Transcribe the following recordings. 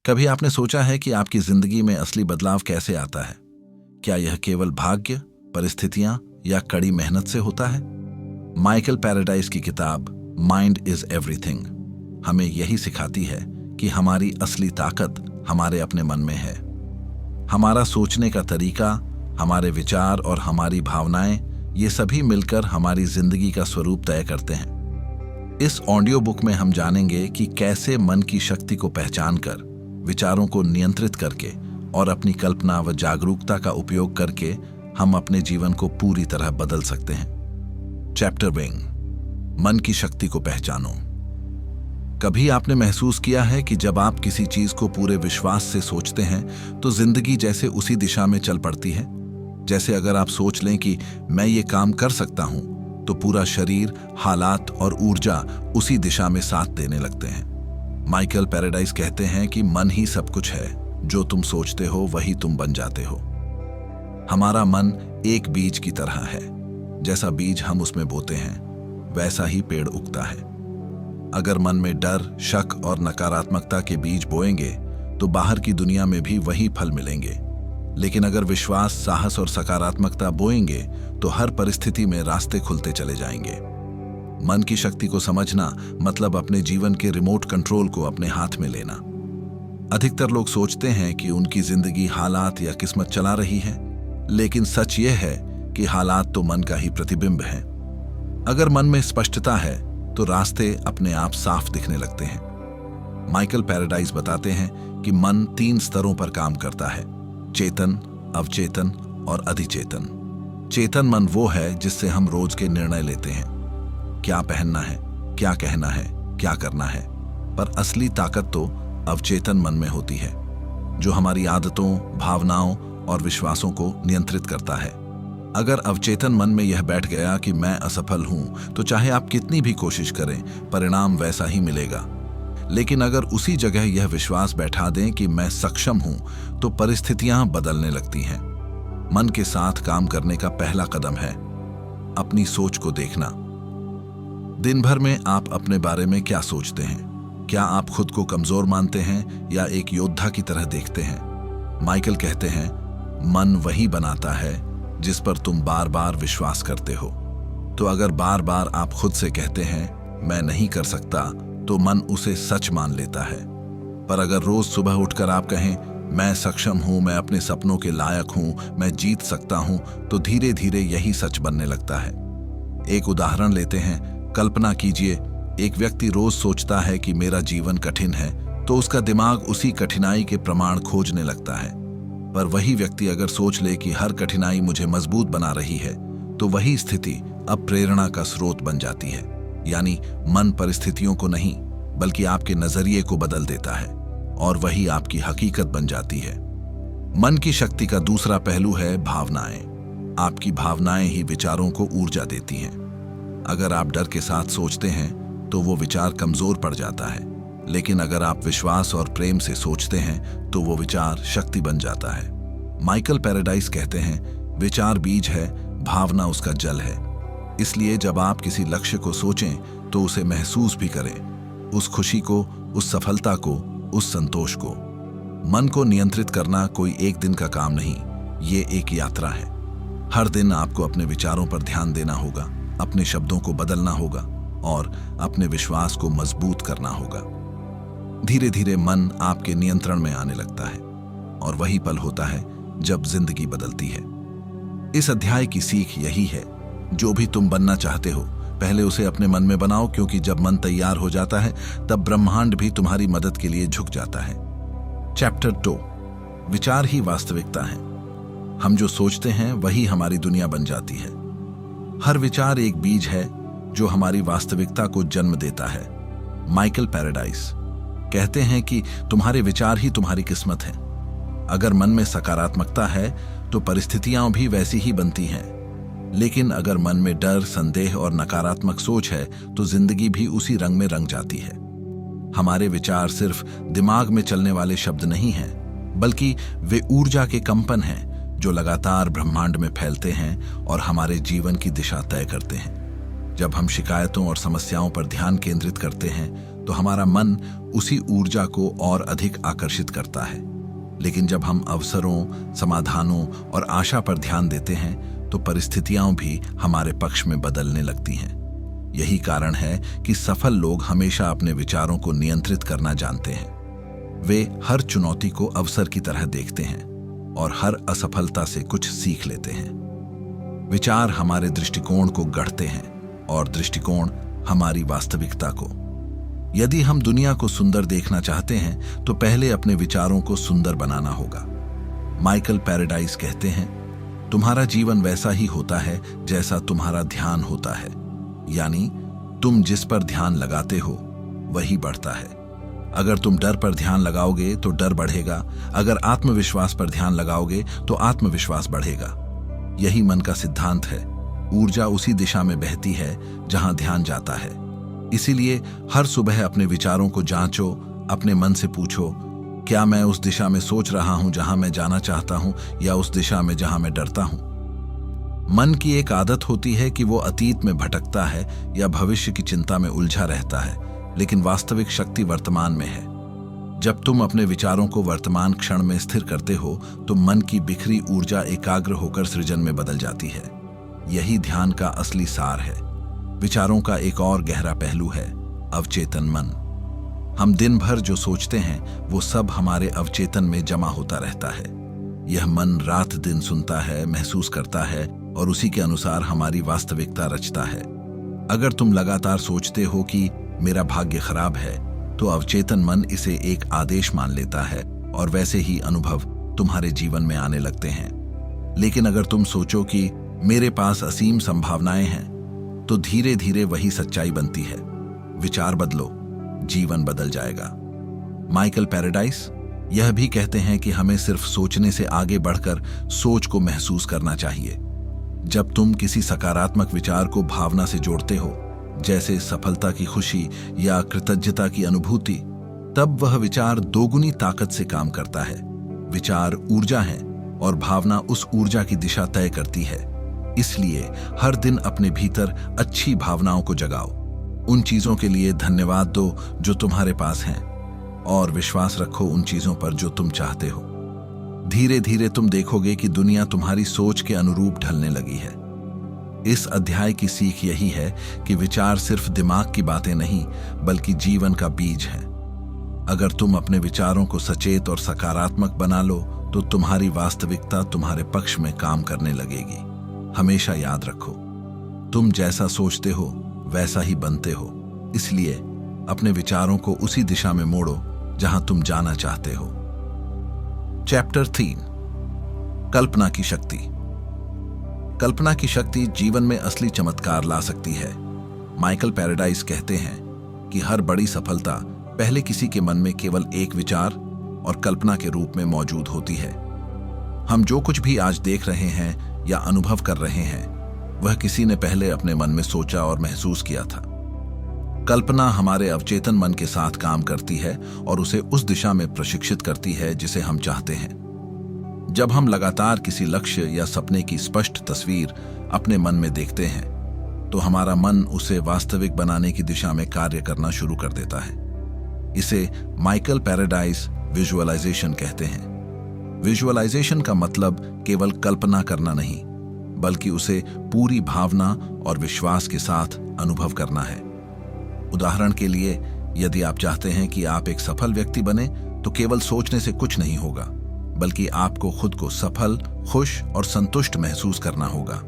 कभी आपने सोचा है कि आपकी जिंदगी में असली बदलाव कैसे आता है? क्या यह केवल भाग्य, परिस्थितियां या कड़ी मेहनत से होता है? माइकल पैराडाइस की किताब माइंड इज एवरीथिंग हमें यही सिखाती है कि हमारी असली ताकत हमारे अपने मन में है। हमारा सोचने का तरीका, हमारे विचार और हमारी भावनाएं, ये सभी मिलकर हमारी जिंदगी का स्वरूप तय करते हैं। इस ऑडियो बुक में हम जानेंगे कि कैसे मन की शक्ति को पहचानकर, विचारों को नियंत्रित करके और अपनी कल्पना व जागरूकता का उपयोग करके हम अपने जीवन को पूरी तरह बदल सकते हैं। चैप्टर 1, मन की शक्ति को पहचानो। कभी आपने महसूस किया है कि जब आप किसी चीज को पूरे विश्वास से सोचते हैं तो जिंदगी जैसे उसी दिशा में चल पड़ती है? जैसे अगर आप सोच लें कि मैं ये काम कर सकता हूं, तो पूरा शरीर, हालात और ऊर्जा उसी दिशा में साथ देने लगते हैं। माइकल पैराडाइस कहते हैं कि मन ही सब कुछ है, जो तुम सोचते हो वही तुम बन जाते हो। हमारा मन एक बीज की तरह है, जैसा बीज हम उसमें बोते हैं वैसा ही पेड़ उगता है। अगर मन में डर, शक और नकारात्मकता के बीज बोएंगे तो बाहर की दुनिया में भी वही फल मिलेंगे। लेकिन अगर विश्वास, साहस और सकारात्मकता बोएंगे तो हर परिस्थिति में रास्ते खुलते चले जाएंगे। मन की शक्ति को समझना मतलब अपने जीवन के रिमोट कंट्रोल को अपने हाथ में लेना। अधिकतर लोग सोचते हैं कि उनकी जिंदगी हालात या किस्मत चला रही है, लेकिन सच यह है कि हालात तो मन का ही प्रतिबिंब है। अगर मन में स्पष्टता है तो रास्ते अपने आप साफ दिखने लगते हैं। माइकल पैराडाइस बताते हैं कि मन 3 स्तरों पर काम करता है: चेतन, अवचेतन और अधिचेतन। चेतन मन वो है जिससे हम रोज के निर्णय लेते हैं, क्या पहनना है, क्या कहना है, क्या करना है। पर असली ताकत तो अवचेतन मन में होती है, जो हमारी आदतों, भावनाओं और विश्वासों को नियंत्रित करता है। अगर अवचेतन मन में यह बैठ गया कि मैं असफल हूं, तो चाहे आप कितनी भी कोशिश करें, परिणाम वैसा ही मिलेगा। लेकिन अगर उसी जगह यह विश्वास बैठा दें कि मैं सक्षम हूं, तो परिस्थितियां बदलने लगती हैं। मन के साथ काम करने का पहला कदम है अपनी सोच को देखना। दिन भर में आप अपने बारे में क्या सोचते हैं? क्या आप खुद को कमजोर मानते हैं या एक योद्धा की तरह देखते हैं? माइकल कहते हैं, मन वही बनाता है जिस पर तुम बार बार विश्वास करते हो। तो अगर बार बार आप खुद से कहते हैं मैं नहीं कर सकता, तो मन उसे सच मान लेता है। पर अगर रोज सुबह उठकर आप कहें मैं सक्षम हूं, मैं अपने सपनों के लायक हूं, मैं जीत सकता हूं, तो धीरे धीरे यही सच बनने लगता है। एक उदाहरण लेते हैं। कल्पना कीजिए, एक व्यक्ति रोज सोचता है कि मेरा जीवन कठिन है, तो उसका दिमाग उसी कठिनाई के प्रमाण खोजने लगता है। पर वही व्यक्ति अगर सोच ले कि हर कठिनाई मुझे मजबूत बना रही है, तो वही स्थिति अब प्रेरणा का स्रोत बन जाती है। यानी मन परिस्थितियों को नहीं, बल्कि आपके नजरिए को बदल देता है और वही आपकी हकीकत बन जाती है। मन की शक्ति का दूसरा पहलू है भावनाएं। आपकी भावनाएं ही विचारों को ऊर्जा देती हैं। अगर आप डर के साथ सोचते हैं तो वो विचार कमजोर पड़ जाता है, लेकिन अगर आप विश्वास और प्रेम से सोचते हैं तो वो विचार शक्ति बन जाता है। माइकल पैराडाइस कहते हैं, विचार बीज है, भावना उसका जल है। इसलिए जब आप किसी लक्ष्य को सोचें तो उसे महसूस भी करें, उस खुशी को, उस सफलता को, उस संतोष को। मन को नियंत्रित करना कोई एक दिन का काम नहीं, ये एक यात्रा है। हर दिन आपको अपने विचारों पर ध्यान देना होगा, अपने शब्दों को बदलना होगा और अपने विश्वास को मजबूत करना होगा। धीरे धीरे मन आपके नियंत्रण में आने लगता है और वही पल होता है जब जिंदगी बदलती है। इस अध्याय की सीख यही है, जो भी तुम बनना चाहते हो पहले उसे अपने मन में बनाओ, क्योंकि जब मन तैयार हो जाता है तब ब्रह्मांड भी तुम्हारी मदद के लिए झुक जाता है। चैप्टर 2, विचार ही वास्तविकता है। हम जो सोचते हैं वही हमारी दुनिया बन जाती है। हर विचार एक बीज है जो हमारी वास्तविकता को जन्म देता है। माइकल पैराडाइस कहते हैं कि तुम्हारे विचार ही तुम्हारी किस्मत है। अगर मन में सकारात्मकता है तो परिस्थितियां भी वैसी ही बनती हैं, लेकिन अगर मन में डर, संदेह और नकारात्मक सोच है तो जिंदगी भी उसी रंग में रंग जाती है। हमारे विचार सिर्फ दिमाग में चलने वाले शब्द नहीं हैं, बल्कि वे ऊर्जा के कंपन हैं जो लगातार ब्रह्मांड में फैलते हैं और हमारे जीवन की दिशा तय करते हैं। जब हम शिकायतों और समस्याओं पर ध्यान केंद्रित करते हैं तो हमारा मन उसी ऊर्जा को और अधिक आकर्षित करता है। लेकिन जब हम अवसरों, समाधानों और आशा पर ध्यान देते हैं तो परिस्थितियां भी हमारे पक्ष में बदलने लगती हैं। यही कारण है कि सफल लोग हमेशा अपने विचारों को नियंत्रित करना जानते हैं। वे हर चुनौती को अवसर की तरह देखते हैं और हर असफलता से कुछ सीख लेते हैं। विचार हमारे दृष्टिकोण को गढ़ते हैं और दृष्टिकोण हमारी वास्तविकता को। यदि हम दुनिया को सुंदर देखना चाहते हैं तो पहले अपने विचारों को सुंदर बनाना होगा। माइकल पैराडाइस कहते हैं, तुम्हारा जीवन वैसा ही होता है जैसा तुम्हारा ध्यान होता है, यानी तुम जिस पर ध्यान लगाते हो वही बढ़ता है। अगर तुम डर पर ध्यान लगाओगे तो डर बढ़ेगा, अगर आत्मविश्वास पर ध्यान लगाओगे तो आत्मविश्वास बढ़ेगा। यही मन का सिद्धांत है। ऊर्जा उसी दिशा में बहती है जहां ध्यान जाता है। इसीलिए हर सुबह अपने विचारों को जांचो, अपने मन से पूछो, क्या मैं उस दिशा में सोच रहा हूं जहां मैं जाना चाहता हूं या उस दिशा में जहां मैं डरता हूं। मन की एक आदत होती है कि वो अतीत में भटकता है या भविष्य की चिंता में उलझा रहता है, लेकिन वास्तविक शक्ति वर्तमान में है। जब तुम अपने विचारों को वर्तमान क्षण में स्थिर करते हो तो मन की बिखरी ऊर्जा एकाग्र होकर सृजन में बदल जाती है। यही ध्यान का असली सार है। विचारों का एक और गहरा पहलू है अवचेतन मन। हम दिन भर जो सोचते हैं वो सब हमारे अवचेतन में जमा होता रहता है। यह मन रात दिन सुनता है, महसूस करता है और उसी के अनुसार हमारी वास्तविकता रचता है। अगर तुम लगातार सोचते हो कि मेरा भाग्य खराब है तो अवचेतन मन इसे एक आदेश मान लेता है और वैसे ही अनुभव तुम्हारे जीवन में आने लगते हैं। लेकिन अगर तुम सोचो कि मेरे पास असीम संभावनाएं हैं तो धीरे धीरे वही सच्चाई बनती है। विचार बदलो, जीवन बदल जाएगा। माइकल पैराडाइस यह भी कहते हैं कि हमें सिर्फ सोचने से आगे बढ़कर सोच को महसूस करना चाहिए। जब तुम किसी सकारात्मक विचार को भावना से जोड़ते हो, जैसे सफलता की खुशी या कृतज्ञता की अनुभूति, तब वह विचार दोगुनी ताकत से काम करता है। विचार ऊर्जा है और भावना उस ऊर्जा की दिशा तय करती है। इसलिए हर दिन अपने भीतर अच्छी भावनाओं को जगाओ। उन चीजों के लिए धन्यवाद दो जो तुम्हारे पास हैं और विश्वास रखो उन चीजों पर जो तुम चाहते हो। धीरे धीरे तुम देखोगे कि दुनिया तुम्हारी सोच के अनुरूप ढलने लगी है। इस अध्याय की सीख यही है कि विचार सिर्फ दिमाग की बातें नहीं बल्कि जीवन का बीज है। अगर तुम अपने विचारों को सचेत और सकारात्मक बना लो तो तुम्हारी वास्तविकता तुम्हारे पक्ष में काम करने लगेगी। हमेशा याद रखो, तुम जैसा सोचते हो वैसा ही बनते हो। इसलिए अपने विचारों को उसी दिशा में मोड़ो जहां तुम जाना चाहते हो। चैप्टर 3, कल्पना की शक्ति। कल्पना की शक्ति जीवन में असली चमत्कार ला सकती है। माइकल पैराडाइस कहते हैं कि हर बड़ी सफलता पहले किसी के मन में केवल एक विचार और कल्पना के रूप में मौजूद होती है। हम जो कुछ भी आज देख रहे हैं या अनुभव कर रहे हैं वह किसी ने पहले अपने मन में सोचा और महसूस किया था। कल्पना हमारे अवचेतन मन के साथ काम करती है और उसे उस दिशा में प्रशिक्षित करती है जिसे हम चाहते हैं। जब हम लगातार किसी लक्ष्य या सपने की स्पष्ट तस्वीर अपने मन में देखते हैं तो हमारा मन उसे वास्तविक बनाने की दिशा में कार्य करना शुरू कर देता है। इसे माइकल पैराडाइस विजुअलाइजेशन कहते हैं। विजुअलाइजेशन का मतलब केवल कल्पना करना नहीं बल्कि उसे पूरी भावना और विश्वास के साथ अनुभव करना है। उदाहरण के लिए, यदि आप चाहते हैं कि आप एक सफल व्यक्ति बने तो केवल सोचने से कुछ नहीं होगा बल्कि आपको खुद को सफल, खुश और संतुष्ट महसूस करना होगा।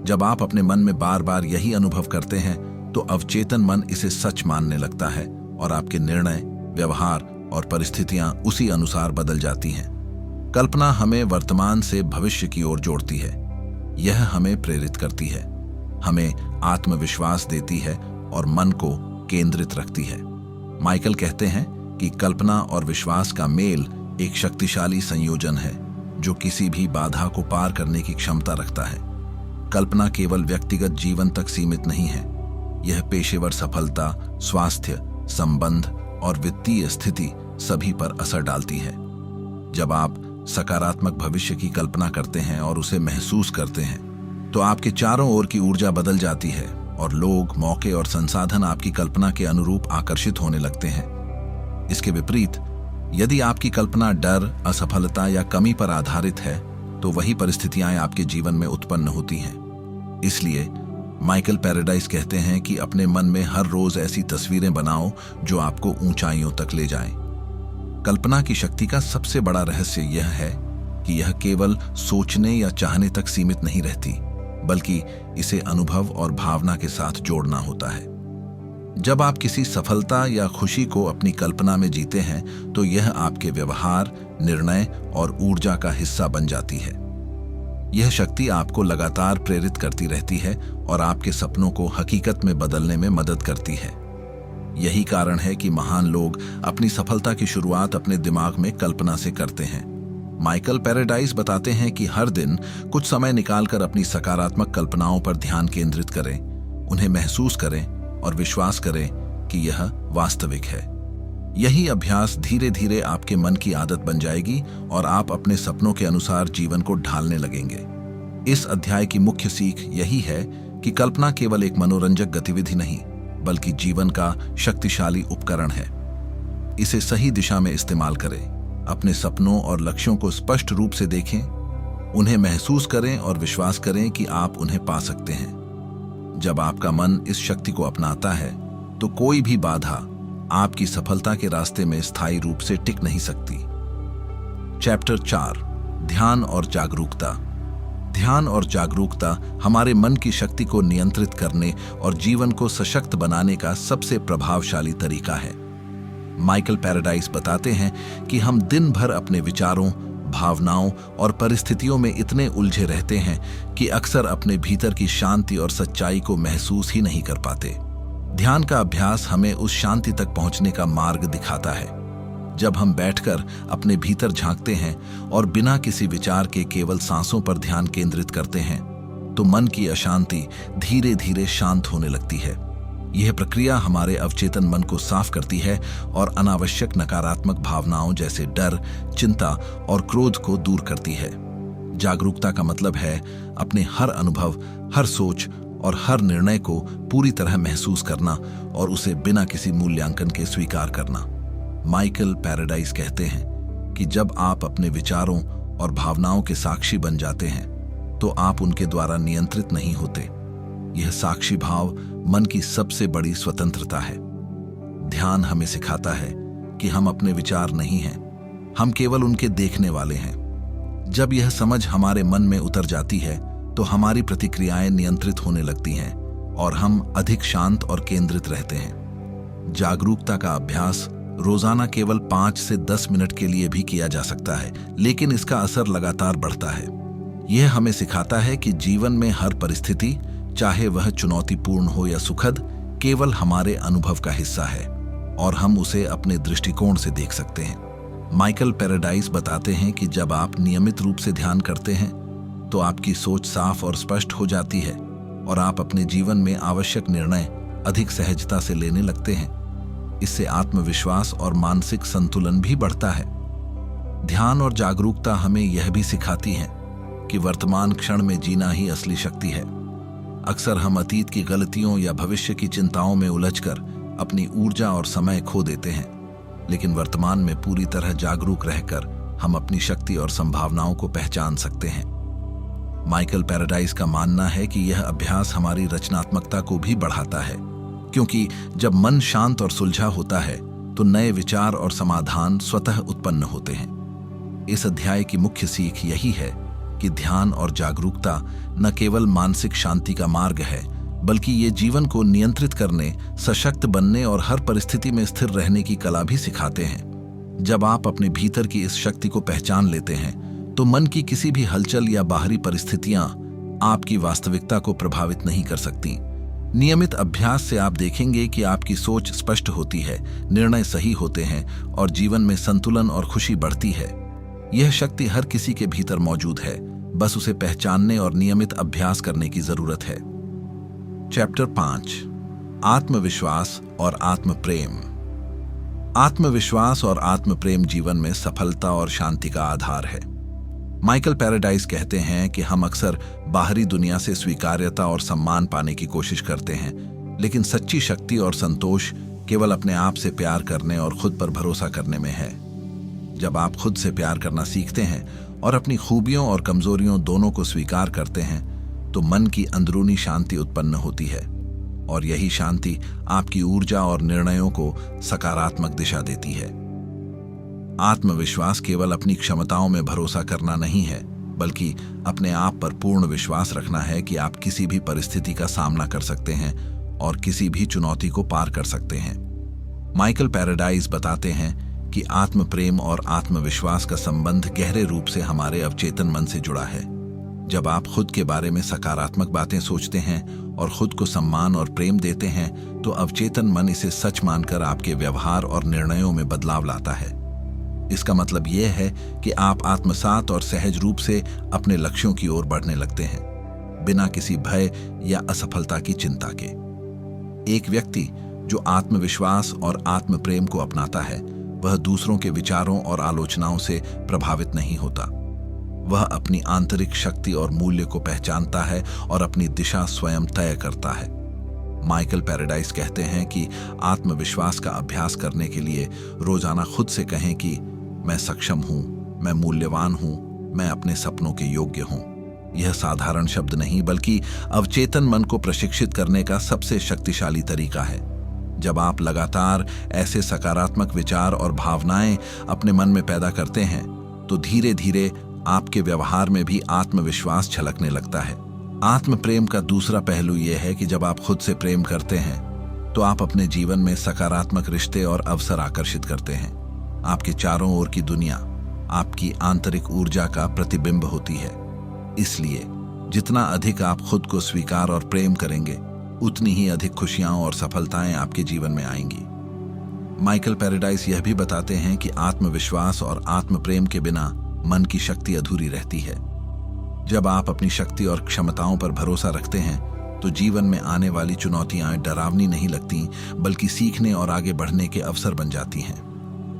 जब आप अपने मन में बार बार यही अनुभव करते हैं तो अवचेतन मन इसे सच मानने लगता है और आपके निर्णय, व्यवहार और परिस्थितियां उसी अनुसार बदल जाती हैं। कल्पना हमें वर्तमान से भविष्य की ओर जोड़ती है। यह हमें प्रेरित करती है, हमें आत्मविश्वास देती है और मन को केंद्रित रखती है। माइकल कहते हैं कि कल्पना और विश्वास का मेल एक शक्तिशाली संयोजन है जो किसी भी बाधा को पार करने की क्षमता रखता है। कल्पना केवल व्यक्तिगत जीवन तक सीमित नहीं है, यह पेशेवर सफलता, स्वास्थ्य, संबंध और वित्तीय स्थिति सभी पर असर डालती है। जब आप सकारात्मक भविष्य की कल्पना करते हैं और उसे महसूस करते हैं तो आपके चारों ओर की ऊर्जा बदल जाती है और लोग, मौके और संसाधन आपकी कल्पना के अनुरूप आकर्षित होने लगते हैं। इसके विपरीत, यदि आपकी कल्पना डर, असफलता या कमी पर आधारित है, तो वही परिस्थितियां आपके जीवन में उत्पन्न होती हैं। इसलिए माइकल पैराडाइस कहते हैं कि अपने मन में हर रोज ऐसी तस्वीरें बनाओ जो आपको ऊंचाइयों तक ले जाएं। कल्पना की शक्ति का सबसे बड़ा रहस्य यह है कि यह केवल सोचने या चाहने तक सीमित नहीं रहती, बल्कि इसे अनुभव और भावना के साथ जोड़ना होता है। जब आप किसी सफलता या खुशी को अपनी कल्पना में जीते हैं, तो यह आपके व्यवहार, निर्णय और ऊर्जा का हिस्सा बन जाती है। यह शक्ति आपको लगातार प्रेरित करती रहती है और आपके सपनों को हकीकत में बदलने में मदद करती है। यही कारण है कि महान लोग अपनी सफलता की शुरुआत अपने दिमाग में कल्पना से करते हैं। माइकल पैराडाइस बताते हैं कि हर दिन कुछ समय निकालकर अपनी सकारात्मक कल्पनाओं पर ध्यान केंद्रित करें, उन्हें महसूस करें और विश्वास करें कि यह वास्तविक है। यही अभ्यास धीरे धीरे आपके मन की आदत बन जाएगी और आप अपने सपनों के अनुसार जीवन को ढालने लगेंगे। इस अध्याय की मुख्य सीख यही है कि कल्पना केवल एक मनोरंजक गतिविधि नहीं, बल्कि जीवन का शक्तिशाली उपकरण है। इसे सही दिशा में इस्तेमाल करें, अपने सपनों और लक्ष्यों को स्पष्ट रूप से देखें, उन्हें महसूस करें और विश्वास करें कि आप उन्हें पा सकते हैं। जब आपका मन इस शक्ति को अपनाता है, तो कोई भी बाधा आपकी सफलता के रास्ते में स्थायी रूप से टिक नहीं सकती। चैप्टर 4, ध्यान और जागरूकता। ध्यान और जागरूकता हमारे मन की शक्ति को नियंत्रित करने और जीवन को सशक्त बनाने का सबसे प्रभावशाली तरीका है। माइकल पैराडाइस बताते हैं कि हम दिन भर अपने विचारों, भावनाओं और परिस्थितियों में इतने उलझे रहते हैं कि अक्सर अपने भीतर की शांति और सच्चाई को महसूस ही नहीं कर पाते। ध्यान का अभ्यास हमें उस शांति तक पहुंचने का मार्ग दिखाता है। जब हम बैठकर अपने भीतर झांकते हैं और बिना किसी विचार के केवल सांसों पर ध्यान केंद्रित करते हैं, तो मन की अशांति धीरे धीरे शांत होने लगती है। यह प्रक्रिया हमारे अवचेतन मन को साफ करती है और अनावश्यक नकारात्मक भावनाओं जैसे डर, चिंता और क्रोध को दूर करती है। जागरूकता का मतलब है अपने हर अनुभव, हर सोच और हर निर्णय को पूरी तरह महसूस करना और उसे बिना किसी मूल्यांकन के स्वीकार करना। माइकल पैराडाइस कहते हैं कि जब आप अपने विचारों और भावनाओं के साक्षी बन जाते हैं, तो आप उनके द्वारा नियंत्रित नहीं होते। यह साक्षी भाव मन की सबसे बड़ी स्वतंत्रता है। ध्यान हमें सिखाता है कि हम अपने विचार नहीं हैं, हम केवल उनके देखने वाले हैं। जब यह समझ हमारे मन में उतर जाती है, तो हमारी प्रतिक्रियाएं नियंत्रित होने लगती हैं और हम अधिक शांत और केंद्रित रहते हैं। जागरूकता का अभ्यास रोजाना केवल 5 से 10 मिनट के लिए भी किया जा सकता है, लेकिन इसका असर लगातार बढ़ता है। यह हमें सिखाता है कि जीवन में हर परिस्थिति, चाहे वह चुनौतीपूर्ण हो या सुखद, केवल हमारे अनुभव का हिस्सा है और हम उसे अपने दृष्टिकोण से देख सकते हैं। माइकल पैराडाइस बताते हैं कि जब आप नियमित रूप से ध्यान करते हैं, तो आपकी सोच साफ और स्पष्ट हो जाती है और आप अपने जीवन में आवश्यक निर्णय अधिक सहजता से लेने लगते हैं। इससे आत्मविश्वास और मानसिक संतुलन भी बढ़ता है। ध्यान और जागरूकता हमें यह भी सिखाती है कि वर्तमान क्षण में जीना ही असली शक्ति है। अक्सर हम अतीत की गलतियों या भविष्य की चिंताओं में उलझकर अपनी ऊर्जा और समय खो देते हैं, लेकिन वर्तमान में पूरी तरह जागरूक रहकर हम अपनी शक्ति और संभावनाओं को पहचान सकते हैं। माइकल पैराडाइस का मानना है कि यह अभ्यास हमारी रचनात्मकता को भी बढ़ाता है, क्योंकि जब मन शांत और सुलझा होता है, तो नए विचार और समाधान स्वतः उत्पन्न होते हैं। इस अध्याय की मुख्य सीख यही है कि ध्यान और जागरूकता न केवल मानसिक शांति का मार्ग है, बल्कि ये जीवन को नियंत्रित करने, सशक्त बनने और हर परिस्थिति में स्थिर रहने की कला भी सिखाते हैं। जब आप अपने भीतर की इस शक्ति को पहचान लेते हैं, तो मन की किसी भी हलचल या बाहरी परिस्थितियां आपकी वास्तविकता को प्रभावित नहीं कर सकती। नियमित अभ्यास से आप देखेंगे कि आपकी सोच स्पष्ट होती है, निर्णय सही होते हैं और जीवन में संतुलन और खुशी बढ़ती है। यह शक्ति हर किसी के भीतर मौजूद है, बस उसे पहचानने और नियमित अभ्यास करने की जरूरत है। चैप्टर 5, आत्मविश्वास और आत्मप्रेम। आत्मविश्वास और आत्मप्रेम जीवन में सफलता और शांति का आधार है। माइकल पैराडाइस कहते हैं कि हम अक्सर बाहरी दुनिया से स्वीकार्यता और सम्मान पाने की कोशिश करते हैं, लेकिन सच्ची शक्ति और संतोष केवल अपने आप से प्यार करने और खुद पर भरोसा करने में है। जब आप खुद से प्यार करना सीखते हैं और अपनी खूबियों और कमजोरियों दोनों को स्वीकार करते हैं, तो मन की अंदरूनी शांति उत्पन्न होती है और यही शांति आपकी ऊर्जा और निर्णयों को सकारात्मक दिशा देती है। आत्मविश्वास केवल अपनी क्षमताओं में भरोसा करना नहीं है, बल्कि अपने आप पर पूर्ण विश्वास रखना है कि आप किसी भी परिस्थिति का सामना कर सकते हैं और किसी भी चुनौती को पार कर सकते हैं। माइकल पैराडाइस बताते हैं कि आत्म प्रेम और आत्मविश्वास का संबंध गहरे रूप से हमारे अवचेतन मन से जुड़ा है। जब आप खुद के बारे में सकारात्मक बातें सोचते हैं और खुद को सम्मान और प्रेम देते हैं, तो अवचेतन मन इसे सच मानकर आपके व्यवहार और निर्णयों में बदलाव लाता है। इसका मतलब यह है कि आप आत्मसात और सहज रूप से अपने लक्ष्यों की ओर बढ़ने लगते हैं, बिना किसी भय या असफलता की चिंता के। एक व्यक्ति जो आत्मविश्वास और आत्म प्रेम को अपनाता है, वह दूसरों के विचारों और आलोचनाओं से प्रभावित नहीं होता। वह अपनी आंतरिक शक्ति और मूल्य को पहचानता है और अपनी दिशा स्वयं तय करता है। माइकल पैराडाइस कहते हैं कि आत्मविश्वास का अभ्यास करने के लिए रोजाना खुद से कहें कि मैं सक्षम हूं, मैं मूल्यवान हूं, मैं अपने सपनों के योग्य हूं। यह साधारण शब्द नहीं, बल्कि अवचेतन मन को प्रशिक्षित करने का सबसे शक्तिशाली तरीका है। जब आप लगातार ऐसे सकारात्मक विचार और भावनाएं अपने मन में पैदा करते हैं, तो धीरे धीरे आपके व्यवहार में भी आत्मविश्वास झलकने लगता है। आत्म प्रेम का दूसरा पहलू यह है कि जब आप खुद से प्रेम करते हैं, तो आप अपने जीवन में सकारात्मक रिश्ते और अवसर आकर्षित करते हैं। आपके चारों ओर की दुनिया आपकी आंतरिक ऊर्जा का प्रतिबिंब होती है। इसलिए जितना अधिक आप खुद को स्वीकार और प्रेम करेंगे, उतनी ही अधिक खुशियां और सफलताएं आपके जीवन में आएंगी। माइकल पैराडाइस यह भी बताते हैं कि आत्मविश्वास और आत्म प्रेम के बिना मन की शक्ति अधूरी रहती है। जब आप अपनी शक्ति और क्षमताओं पर भरोसा रखते हैं, तो जीवन में आने वाली चुनौतियां डरावनी नहीं लगती, बल्कि सीखने और आगे बढ़ने के अवसर बन जाती हैं।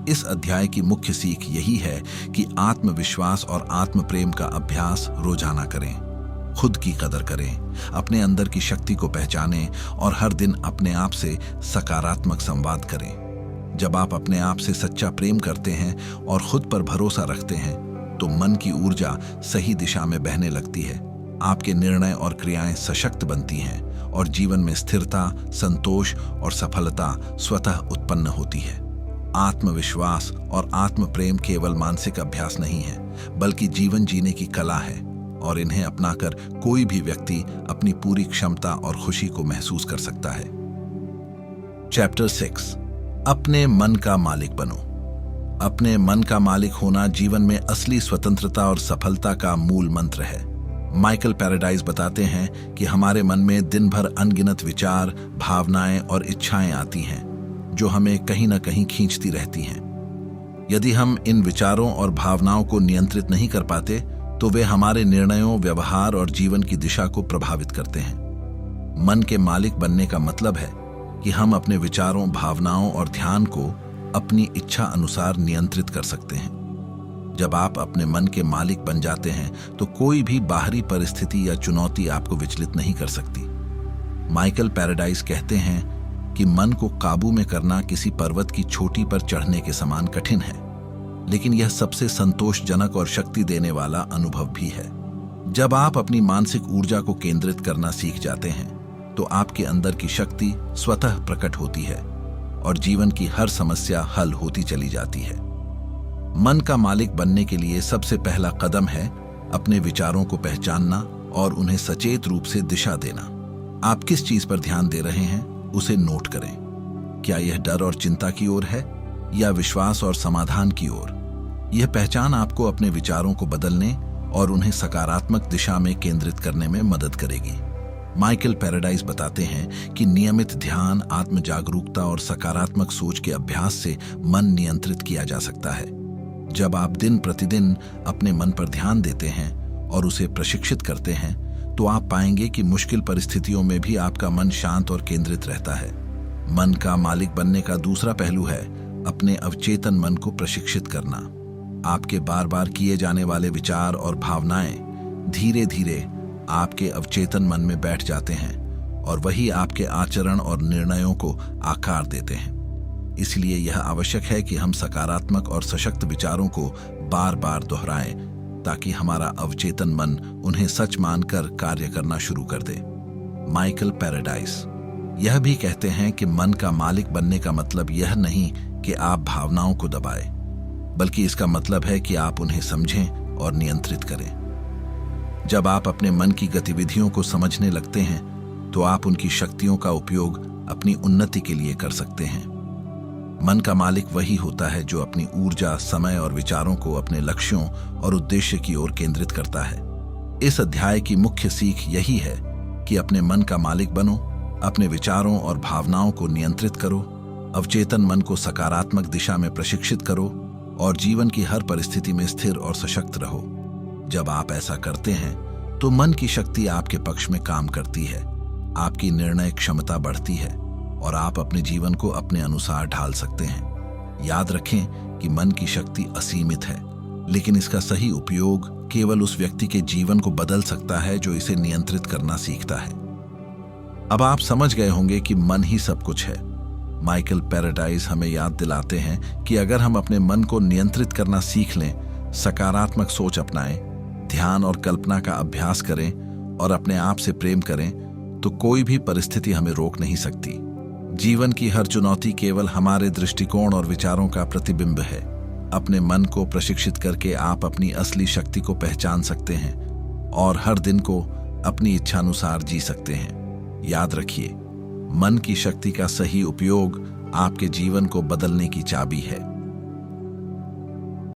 इस अध्याय की मुख्य सीख यही है कि आत्मविश्वास और आत्म प्रेम का अभ्यास रोजाना करें। खुद की कदर करें, अपने अंदर की शक्ति को पहचानें और हर दिन अपने आप से सकारात्मक संवाद करें। जब आप अपने आप से सच्चा प्रेम करते हैं और खुद पर भरोसा रखते हैं, तो मन की ऊर्जा सही दिशा में बहने लगती है। आपके निर्णय और क्रियाएं सशक्त बनती हैं और जीवन में स्थिरता, संतोष और सफलता स्वतः उत्पन्न होती है। आत्मविश्वास और आत्म प्रेम केवल मानसिक अभ्यास नहीं है, बल्कि जीवन जीने की कला है, और इन्हें अपनाकर कोई भी व्यक्ति अपनी पूरी क्षमता और खुशी को महसूस कर सकता है। चैप्टर 6, अपने मन का मालिक बनो। अपने मन का मालिक होना जीवन में असली स्वतंत्रता और सफलता का मूल मंत्र है। माइकल पैराडाइस बताते हैं कि हमारे मन में दिन भर अनगिनत विचार, भावनाएं और इच्छाएं आती हैं, जो हमें कहीं ना कहीं खींचती रहती हैं। यदि हम इन विचारों और भावनाओं को नियंत्रित नहीं कर पाते, तो वे हमारे निर्णयों, व्यवहार और जीवन की दिशा को प्रभावित करते हैं। मन के मालिक बनने का मतलब है कि हम अपने विचारों, भावनाओं और ध्यान को अपनी इच्छा अनुसार नियंत्रित कर सकते हैं। जब आप अपने मन के मालिक बन जाते हैं, तो कोई भी बाहरी परिस्थिति या चुनौती आपको विचलित नहीं कर सकती। माइकल पैराडाइस कहते हैं कि मन को काबू में करना किसी पर्वत की चोटी पर चढ़ने के समान कठिन है, लेकिन यह सबसे संतोषजनक और शक्ति देने वाला अनुभव भी है। जब आप अपनी मानसिक ऊर्जा को केंद्रित करना सीख जाते हैं, तो आपके अंदर की शक्ति स्वतः प्रकट होती है और जीवन की हर समस्या हल होती चली जाती है। मन का मालिक बनने के लिए सबसे पहला कदम है अपने विचारों को पहचानना और उन्हें सचेत रूप से दिशा देना। आप किस चीज पर ध्यान दे रहे हैं, उसे नोट करें। क्या यह डर और चिंता की ओर है या विश्वास और समाधान की ओर? यह पहचान आपको अपने विचारों को बदलने और उन्हें सकारात्मक दिशा में केंद्रित करने में मदद करेगी। माइकल पैराडाइस बताते हैं कि नियमित ध्यान, आत्म जागरूकता और सकारात्मक सोच के अभ्यास से मन नियंत्रित किया जा सकता है। जब आप दिन प्रतिदिन अपने मन पर ध्यान देते हैं और उसे प्रशिक्षित करते हैं, तो आप पाएंगे कि मुश्किल परिस्थितियों में भी आपका मन शांत और केंद्रित रहता है। मन का मालिक बनने का दूसरा पहलू है अपने अवचेतन मन को प्रशिक्षित करना। आपके बार बार किए जाने वाले विचार और भावनाएं धीरे धीरे आपके अवचेतन मन में बैठ जाते हैं और वही आपके आचरण और निर्णयों को आकार देते हैं। इसलिए यह आवश्यक है कि हम सकारात्मक और सशक्त विचारों को बार बार दोहराएं ताकि हमारा अवचेतन मन उन्हें सच मानकर कार्य करना शुरू कर दे। माइकल पैराडाइस यह भी कहते हैं कि मन का मालिक बनने का मतलब यह नहीं कि आप भावनाओं को दबाएं, बल्कि इसका मतलब है कि आप उन्हें समझें और नियंत्रित करें। जब आप अपने मन की गतिविधियों को समझने लगते हैं तो आप उनकी शक्तियों का उपयोग अपनी उन्नति के लिए कर सकते हैं। मन का मालिक वही होता है जो अपनी ऊर्जा, समय और विचारों को अपने लक्ष्यों और उद्देश्य की ओर केंद्रित करता है। इस अध्याय की मुख्य सीख यही है कि अपने मन का मालिक बनो, अपने विचारों और भावनाओं को नियंत्रित करो, अवचेतन मन को सकारात्मक दिशा में प्रशिक्षित करो और जीवन की हर परिस्थिति में स्थिर और सशक्त रहो। जब आप ऐसा करते हैं तो मन की शक्ति आपके पक्ष में काम करती है, आपकी निर्णय क्षमता बढ़ती है और आप अपने जीवन को अपने अनुसार ढाल सकते हैं। याद रखें कि मन की शक्ति असीमित है, लेकिन इसका सही उपयोग केवल उस व्यक्ति के जीवन को बदल सकता है जो इसे नियंत्रित करना सीखता है। अब आप समझ गए होंगे कि मन ही सब कुछ है। माइकल पैराडाइस हमें याद दिलाते हैं कि अगर हम अपने मन को नियंत्रित करना सीख लें, सकारात्मक सोच अपनाएं, ध्यान और कल्पना का अभ्यास करें और अपने आप से प्रेम करें, तो कोई भी परिस्थिति हमें रोक नहीं सकती। जीवन की हर चुनौती केवल हमारे दृष्टिकोण और विचारों का प्रतिबिंब है। अपने मन को प्रशिक्षित करके आप अपनी असली शक्ति को पहचान सकते हैं और हर दिन को अपनी इच्छानुसार जी सकते हैं। याद रखिए, मन की शक्ति का सही उपयोग आपके जीवन को बदलने की चाबी है।